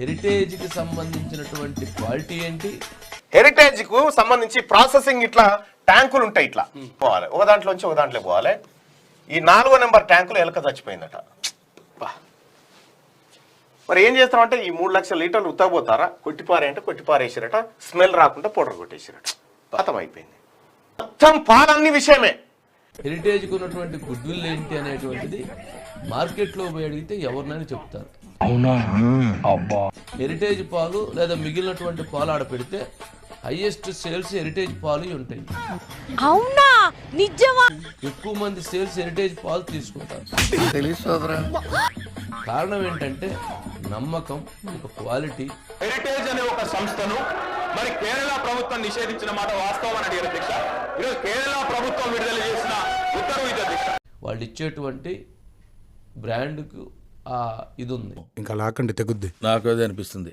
Heritage కి సంబంధించినటువంటి quality ఏంటి? హెరిటేజ్ కు సంబంధించి ప్రాసెసింగ్ ఇట్లా ట్యాంకులు ఉంటాయి, ఇట్లా పోవాలి ఒక దాంట్లోంచి ఒక దాంట్లో పోవాలి. ఈ 4వ నెంబర్ ట్యాంకులో ఎలక చచ్చిపోయిందట. మరి ఏం చేస్తామంటే ఈ 3 లక్షల లీటర్లు ఉత్తగపోతారా, కొట్టిపారే అంటే కొట్టిపారేసారట. స్మెల్ రాకుండా పౌడర్ కొట్టేసారట. ఖతం అయిపోయింది. మొత్తం పాలన్నీ విషయమే. హెరిటేజ్ కు ఉన్నటువంటి గుడ్ విల్ ఏంటి అనేటువంటిది మార్కెట్లో పోయి అడిగితే ఎవరినైనా చెప్తారు. అవునా? అబ్బా. హెరిటేజ్ పాలు లేదా మిగిలినటువంటి పాలు ఆడ పెడితే హైయెస్ట్ సేల్స్ హెరిటేజ్ పాలు ఉంటాయి. అవునా? నిజమా? ఎక్కువ మంది సేల్స్ హెరిటేజ్ పాలు తీసుకుంటారు. కారణం ఏంటంటే నమ్మకం, ఒక క్వాలిటీ. హెరిటేజ్ అనే ఒక సంస్థను మరి కేరళ ప్రభుత్వం నిషేధించిన మాట వాస్తవం అని అడిగారు అధ్యక్ష. ఈరోజు కేరళ ప్రభుత్వం విడుదల చేసిన ఉత్తర్వు ఇది అధ్యక్ష. వాళ్ళు ఇచ్చేటువంటి బ్రాండ్కు ఇది ఉంది. ఇంకా లాకండి తెగుద్ది. నాకు అదే అనిపిస్తుంది.